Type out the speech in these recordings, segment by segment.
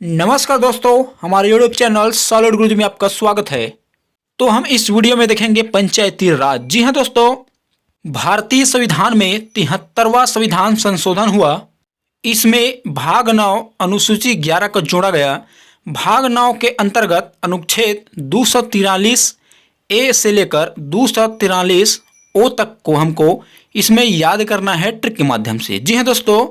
नमस्कार दोस्तों, हमारे यूट्यूब चैनल सॉलिड गुरुजी में आपका स्वागत है। तो हम इस वीडियो में देखेंगे पंचायती राज। जी हाँ दोस्तों, भारतीय संविधान में 73वां संविधान संशोधन हुआ। इसमें भाग 9 अनुसूची 11 को जोड़ा गया। भाग 9 के अंतर्गत अनुच्छेद 243 ए से लेकर 243 ओ तक को हमको इसमें याद करना है ट्रिक के माध्यम से। जी हाँ दोस्तों,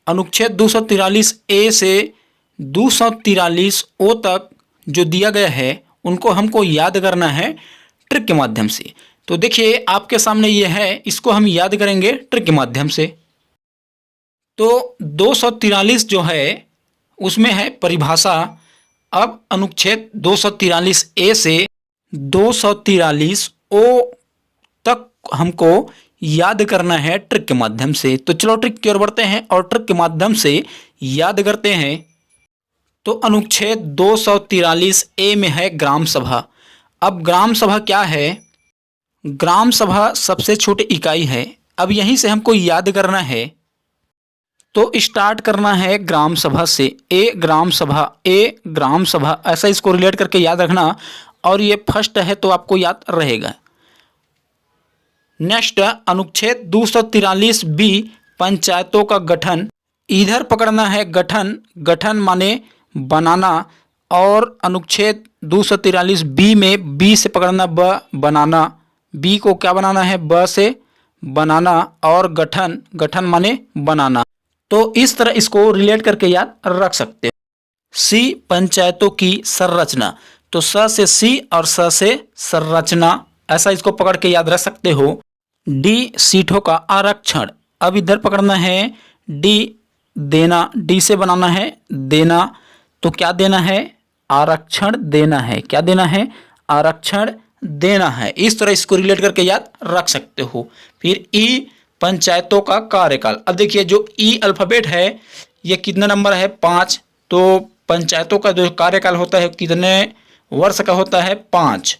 अनुच्छेद 243 ए से 243 ओ तक जो दिया गया है उनको हमको याद करना है ट्रिक के माध्यम से। तो देखिए आपके सामने ये है, इसको हम याद करेंगे ट्रिक के माध्यम से। तो 243 जो है उसमें है परिभाषा। अब अनुच्छेद 243 ए से 243 ओ तक हमको याद करना है ट्रिक के माध्यम से। तो चलो ट्रिक की ओर बढ़ते हैं और ट्रिक के माध्यम से याद करते हैं। तो अनुच्छेद 243 ए में है ग्राम सभा। अब ग्राम सभा क्या है? ग्राम सभा सबसे छोटी इकाई है। अब यहीं से हमको याद करना है। तो स्टार्ट करना है ग्राम सभा से। ए ग्राम सभा, ए ग्राम सभा, ऐसा इसको रिलेट करके याद रखना। और ये फर्स्ट है तो आपको याद रहेगा। नेक्स्ट अनुच्छेद 243 बी पंचायतों का गठन। इधर पकड़ना है गठन, गठन माने बनाना। और अनुच्छेद 243 बी में बी से पकड़ना ब, बनाना। बी को क्या बनाना है? ब से बनाना। और गठन, गठन माने बनाना। तो इस तरह इसको रिलेट करके याद रख सकते हो। सी पंचायतों की संरचना। तो स से सी और स से संरचना, ऐसा इसको पकड़ के याद रख सकते हो। डी सीटों का आरक्षण। अब इधर पकड़ना है डी, देना। डी से बनाना है देना। तो क्या देना है? आरक्षण देना है। क्या देना है? आरक्षण देना है। इस तरह इसको रिलेट करके याद रख सकते हो। फिर ई पंचायतों का कार्यकाल। अब देखिए जो ई अल्फाबेट है ये कितना नंबर है? 5। तो पंचायतों का जो कार्यकाल होता है कितने वर्ष का होता है? 5।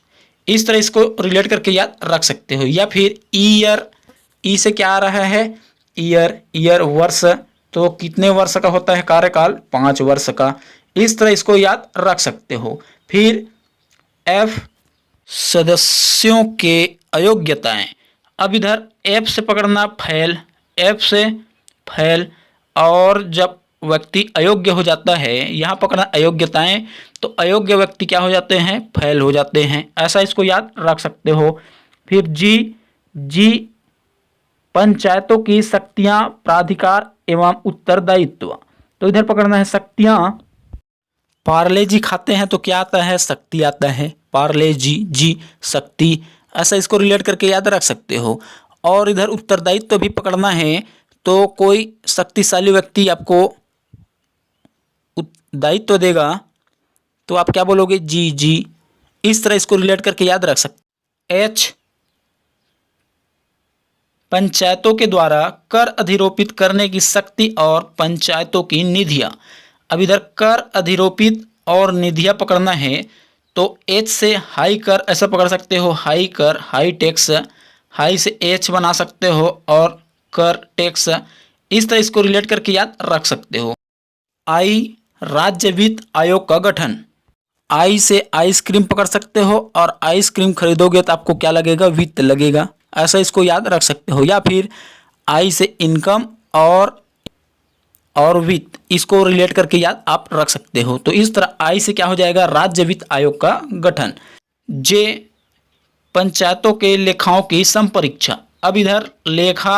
इस तरह इसको रिलेट करके याद रख सकते हो। या फिर ईयर, ई से क्या आ रहा है? ईयर, ईयर वर्ष। तो कितने वर्ष का होता है कार्यकाल? 5 वर्ष का। इस तरह इसको याद रख सकते हो। फिर एफ सदस्यों के अयोग्यताएं। अब इधर एफ से पकड़ना फैल, एफ से फैल। और जब व्यक्ति अयोग्य हो जाता है, यहाँ पकड़ना अयोग्यताएं। तो अयोग्य व्यक्ति क्या हो जाते हैं? फैल हो जाते हैं। ऐसा इसको याद रख सकते हो। फिर जी, जी पंचायतों की शक्तियां, प्राधिकार एवं उत्तरदायित्व। तो इधर पकड़ना है शक्तियां। पार्ले जी खाते हैं तो क्या आता है? शक्ति आता है। पार्ले जी, जी शक्ति। ऐसा इसको रिलेट करके याद रख सकते हो। और इधर उत्तरदायित्व भी पकड़ना है। तो कोई शक्तिशाली व्यक्ति आपको दायित्व देगा तो आप क्या बोलोगे? जी, जी। इस तरह इसको रिलेट करके याद रख सकते। एच पंचायतों के द्वारा कर अधिरोपित करने की शक्ति और पंचायतों की निधियां। अब इधर कर अधिरोपित और निधियां पकड़ना है। तो एच से हाई कर ऐसा पकड़ सकते हो। हाई कर, हाई टैक्स। हाई से एच बना सकते हो और कर टैक्स। इस तरह इसको रिलेट करके याद रख सकते हो। आई राज्य वित्त आयोग का गठन। आई से आइसक्रीम पकड़ सकते हो और आइसक्रीम खरीदोगे तो आपको क्या लगेगा? वित्त लगेगा। ऐसा इसको याद रख सकते हो। या फिर आई से इनकम और वित्त, इसको रिलेट करके याद आप रख सकते हो। तो इस तरह आई से क्या हो जाएगा? राज्य वित्त आयोग का गठन। जे पंचायतों के लेखाओं की संपरीक्षा। अब इधर लेखा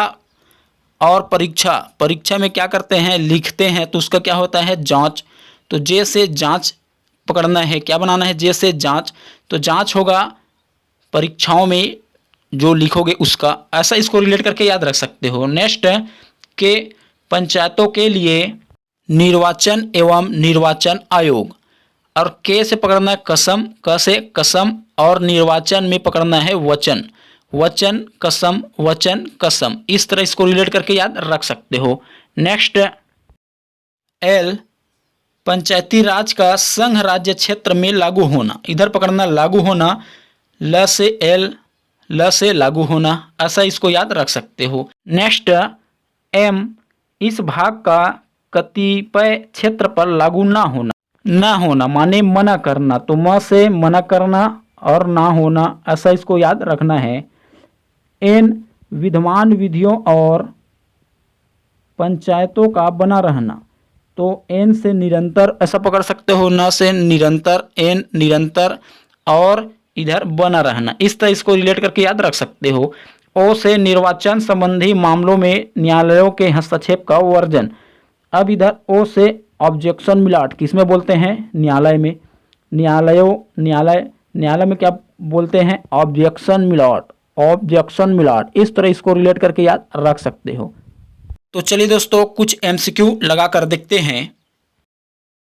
और परीक्षा, परीक्षा में क्या करते हैं? लिखते हैं। तो उसका क्या होता है? जांच। तो जे से जांच पकड़ना है। क्या बनाना है? जे से जांच। तो जांच होगा परीक्षाओं में जो लिखोगे उसका। ऐसा इसको रिलेट करके याद रख सकते हो। नेक्स्ट के पंचायतों के लिए निर्वाचन एवं निर्वाचन आयोग। और के से पकड़ना है कसम, क से कसम। और निर्वाचन में पकड़ना है वचन, वचन कसम, वचन कसम। इस तरह इसको रिलेट करके याद रख सकते हो। नेक्स्ट एल पंचायती राज का संघ राज्य क्षेत्र में लागू होना। इधर पकड़ना लागू होना। ल से एल, ल से लागू होना। ऐसा इसको याद रख सकते हो। नेक्स्ट एम इस भाग का कतिपय क्षेत्र पर लागू ना होना। ना होना माने मना करना, तो म से मना करना और ना होना, ऐसा इसको याद रखना है। एन विद्यमान विधियों और पंचायतों का बना रहना, तो एन से निरंतर ऐसा पकड़ सकते हो, न से निरंतर, एन निरंतर और इधर बना रहना, इस तरह इसको रिलेट करके याद रख सकते हो। ओ से निर्वाचन संबंधी मामलों में न्यायालयों के हस्तक्षेप का वर्जन। अब इधर ओ से ऑब्जेक्शन मिलाट किसमें बोलते हैं? न्यायालय में। न्यायालय में क्या बोलते हैं? ऑब्जेक्शन मिलाट, ऑब्जेक्शन मिलाट, इस तरह इसको रिलेट करके याद रख सकते हो। तो चलिए दोस्तों कुछ एमसीक्यू लगा कर देखते हैं।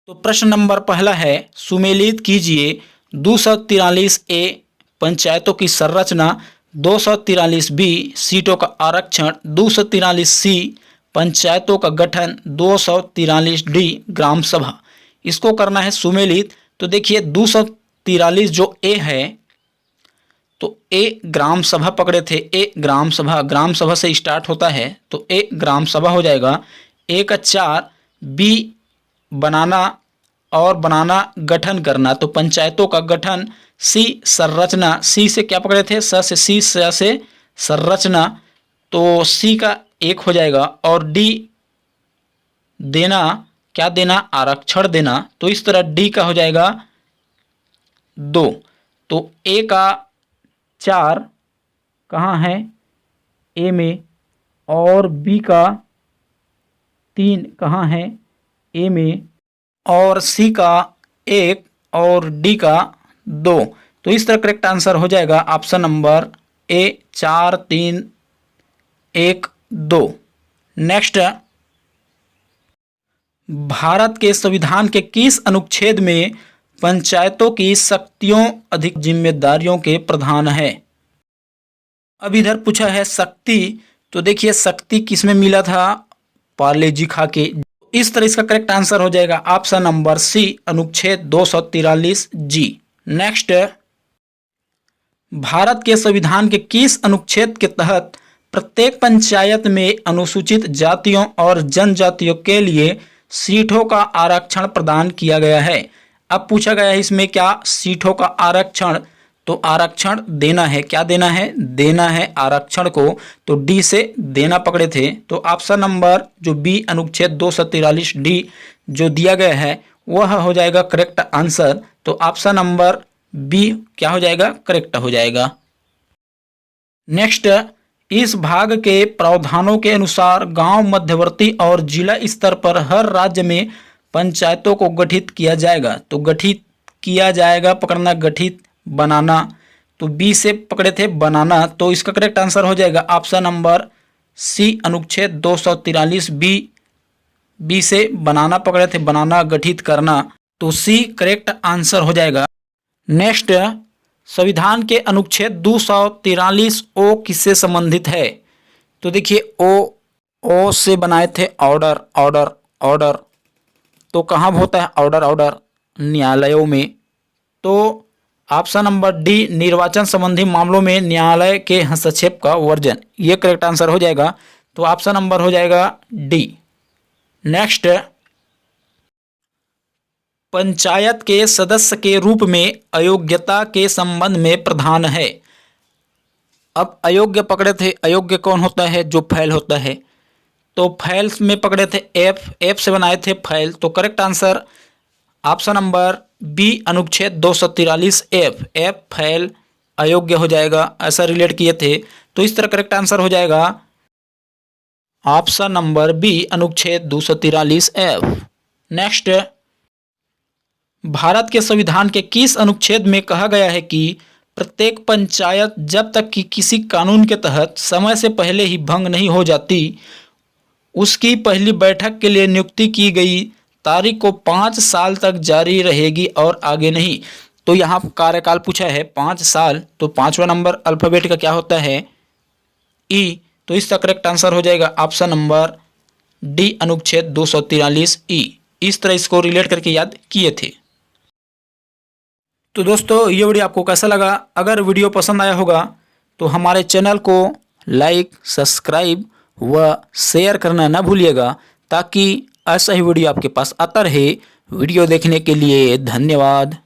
तो प्रश्न नंबर पहला है, सुमेलित कीजिए 243 ए पंचायतों की संरचना, 243 बी सीटों का आरक्षण, 243 सी पंचायतों का गठन, 243 डी ग्राम सभा। इसको करना है सुमेलित। तो देखिए 243 जो ए है, तो ए ग्राम सभा पकड़े थे, ए ग्राम सभा से स्टार्ट होता है, तो ए ग्राम सभा हो जाएगा। ए का 4, बी बनाना और बनाना गठन करना, तो पंचायतों का गठन, सी संरचना, सी से क्या पकड़े थे? स से, सी से संरचना, तो सी का 1 हो जाएगा। और डी देना, क्या देना? आरक्षण देना, तो इस तरह डी का हो जाएगा 2। तो ए का 4 कहाँ है? ए में, और बी का 3 कहाँ है? ए में, और सी का 1 और डी का 2। तो इस तरह करेक्ट आंसर हो जाएगा option number A, 4 3 1 2। Next, Bharat के संविधान के किस अनुच्छेद में पंचायतों की शक्तियों अधिक जिम्मेदारियों के प्रधान है? अब इधर पूछा है शक्ति, तो देखिए शक्ति किसमें मिला था? पार्ले जी खा के। इस तरह इसका करेक्ट आंसर हो जाएगा ऑप्शन नंबर सी, अनुच्छेद 243 जी। नेक्स्ट, भारत के संविधान के किस अनुच्छेद के तहत प्रत्येक पंचायत में अनुसूचित जातियों और जनजातियों के लिए सीटों का आरक्षण प्रदान किया गया है? अब पूछा गया है इसमें क्या सीटों का आरक्षण, तो आरक्षण देना है, क्या देना है? देना है आरक्षण को, तो डी से देना पकड़े थे, तो ऑप्शन नंबर जो बी अनुच्छेद 243 डी जो दिया गया है वह हो जाएगा करेक्ट आंसर। तो ऑप्शन नंबर बी क्या हो जाएगा? करेक्ट हो जाएगा। नेक्स्ट, इस भाग के प्रावधानों के अनुसार गांव मध्यवर्ती और जिला स्तर पर हर राज्य में पंचायतों को गठित किया जाएगा, तो गठित किया जाएगा पकड़ना, गठित बनाना, तो बी से पकड़े थे बनाना, तो इसका करेक्ट आंसर हो जाएगा ऑप्शन नंबर सी, अनुच्छेद 243 बी, बी से बनाना पकड़े थे, बनाना गठित करना, तो सी करेक्ट आंसर हो जाएगा। नेक्स्ट, संविधान के अनुच्छेद 243 ओ किससे संबंधित है? तो देखिए ओ से बनाए थे ऑर्डर, ऑर्डर, ऑर्डर, तो कहाँ होता है ऑर्डर? ऑर्डर न्यायालयों में, तो ऑप्शन नंबर डी निर्वाचन संबंधी मामलों में न्यायालय के हस्तक्षेप का वर्जन, ये करेक्ट आंसर हो जाएगा, तो ऑप्शन नंबर हो जाएगा डी। नेक्स्ट, पंचायत के सदस्य के रूप में अयोग्यता के संबंध में प्रधान है। अब अयोग्य पकड़े थे, अयोग्य कौन होता है? जो फैल होता है, तो फैल में पकड़े थे एफ से बनाए थे फैल, तो correct answer option number B अनुच्छेद 243 एफ फैल अयोग्य हो जाएगा, ऐसा रिलेट किए थे, तो इस तरह करेक्ट आंसर हो जाएगा ऑप्शन नंबर बी अनुच्छेद 243 एफ। नेक्स्ट, भारत के संविधान के किस अनुच्छेद में कहा गया है कि प्रत्येक पंचायत जब तक कि किसी कानून के तहत समय से पहले ही भंग नहीं हो जाती, उसकी पहली बैठक के लिए नियुक्ति की गई तारीख को 5 साल तक जारी रहेगी और आगे नहीं? तो यहाँ कार्यकाल पूछा है 5 साल, तो 5वां नंबर अल्फाबेट का क्या होता है? ई, तो इसका करेक्ट आंसर हो जाएगा ऑप्शन नंबर डी अनुच्छेद 243 ई। इस तरह इसको रिलेट करके याद किए थे। तो दोस्तों ये वीडियो आपको कैसा लगा? अगर वीडियो पसंद आया होगा तो हमारे चैनल को लाइक, सब्सक्राइब व शेयर करना ना भूलिएगा, ताकि ऐसा ही वीडियो आपके पास आता रहे। वीडियो देखने के लिए धन्यवाद।